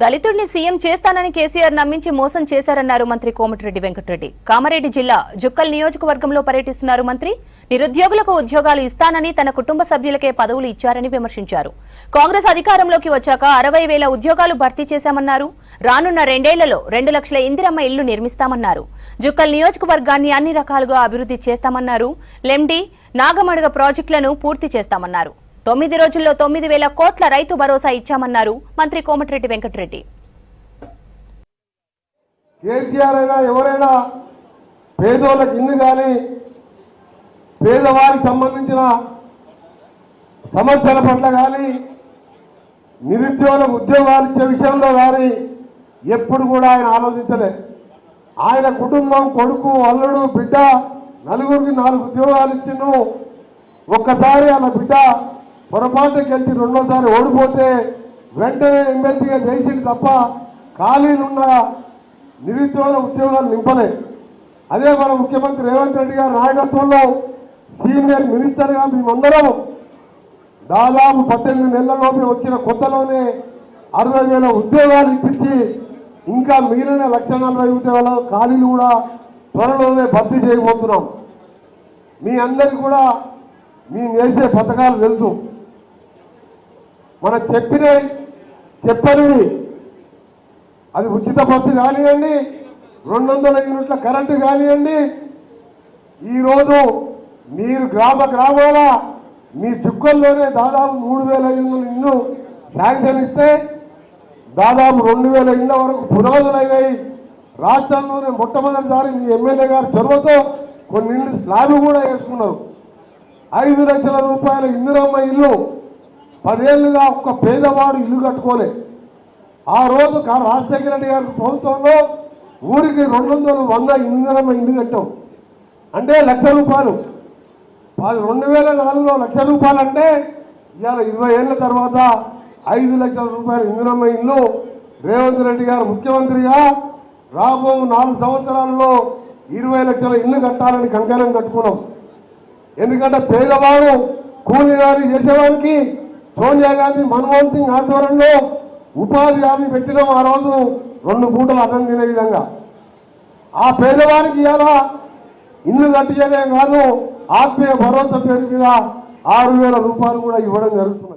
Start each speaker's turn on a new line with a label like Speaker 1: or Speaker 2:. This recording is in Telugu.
Speaker 1: దళితుడిని సీఎం చేస్తానని కేసీఆర్ నమ్మించి మోసం చేశారన్నారు మంత్రి కోమటిరెడ్డి వెంకటరెడ్డి. కామారెడ్డి జిల్లా జుక్కల్ నియోజకవర్గంలో పర్యటిస్తున్నారు మంత్రి. నిరుద్యోగులకు ఉద్యోగాలు ఇస్తానని తన కుటుంబ సభ్యులకే పదవులు ఇచ్చారని విమర్శించారు. కాంగ్రెస్ అధికారంలోకి వచ్చాక 60,000 ఉద్యోగాలు భర్తీ చేశామన్నారు. రానున్న 2 ఏళ్లలో 2 లక్షల ఇందిరమ్మ ఇళ్లు నిర్మిస్తామన్నారు. జుక్కల్ నియోజకవర్గాన్ని అన్ని రకాలుగా అభివృద్ధి చేస్తామన్నారు. లెండి నాగమడుగ ప్రాజెక్టులను పూర్తి చేస్తామన్నారు. 9 రోజుల్లో 9,000 కోట్ల రైతు భరోసా ఇచ్చామన్నారు మంత్రి కోమటిరెడ్డి వెంకటరెడ్డి.
Speaker 2: కేసీఆర్ అయినా ఎవరైనా పేదోళ్ళకి ఇల్లు కానీ పేదవారికి సంబంధించిన సమస్యల పట్ల కానీ నిరుద్యోగులకు ఉద్యోగాలు ఇచ్చే విషయంలో కానీ ఎప్పుడు కూడా ఆయన ఆలోచించలే. ఆయన కుటుంబం కొడుకు అల్లుడు బిడ్డ నలుగురికి 4 ఉద్యోగాలు ఇచ్చిండు. ఒక్కసారి అలా బిడ్డ పొరపాటుకి గెలిచి రెండోసారి ఓడిపోతే వెంటనే ఎమ్మెల్సీగా చేసింది తప్ప ఖాళీలున్న నిరుద్యోగ ఉద్యోగాలు నింపలే. అదే మన ముఖ్యమంత్రి రేవంత్ రెడ్డి గారి నాయకత్వంలో సీనియర్ మినిస్టర్గా మేమందరం దాదాపు 18 నెలలలోపే వచ్చిన కొత్తలోనే 60,000 ఉద్యోగాలు ఇప్పించి ఇంకా మిగిలిన 140,000 ఉద్యోగాల ఖాళీలు కూడా త్వరలోనే భర్తీ చేయబోతున్నాం. మీ అందరికీ కూడా మీ చేసే పథకాలు తెలుసు. మన చెప్పని అది ఉచిత బస్సు కానివ్వండి, 200 యూనిట్ల కరెంటు కానివ్వండి. ఈరోజు మీరు గ్రామాల మీ జుక్కల్లోనే దాదాపు 3,000 ఇళ్ళు శాంక్షన్ ఇస్తే దాదాపు 2,000 ఇళ్ల వరకు పునాదులైనాయి. రాష్ట్రంలోనే మొట్టమొదటిసారి మీ ఎమ్మెల్యే గారి చొరవతో కొన్ని ఇళ్ళు స్లాబ్ కూడా వేసుకున్నారు. 5 లక్షల రూపాయల ఇందిరమ్మ ఇల్లు 10 ఏళ్లుగా ఒక్క పేదవాడు ఇల్లు కట్టుకోలే. ఆ రోజు రాజశేఖర రెడ్డి గారి ప్రభుత్వంలో ఊరికి 200 ఇందిరమ్మ ఇల్లు కట్టాం. అంటే ₹1,00,000. 2004లో ₹1,00,000 అంటే ఇవాళ 20 ఏళ్ల తర్వాత 5 లక్షల రూపాయల ఇందిరమ్మ ఇల్లు రేవంత్ రెడ్డి గారు ముఖ్యమంత్రిగా రాబో 4 సంవత్సరాల్లో 20 లక్షల ఇల్లు కట్టాలని కంకణం కట్టుకున్నాం. ఎందుకంటే పేదవాడు కూలీదారి చేసేవానికి సోనియా గాంధీ మన్మోహన్ సింగ్ ఆధ్వర్యంలో ఉపాధి హామీ పెట్టినాం. ఆ రోజు 2 పూటలు అన్నం తినే విధంగా ఆ పేదవారికి ఇవాళ ఇల్లు కట్టించడం కాదు, ఆత్మీయ భరోసా పేరు మీద 6,000 రూపాయలు కూడా ఇవ్వడం జరుగుతుంది.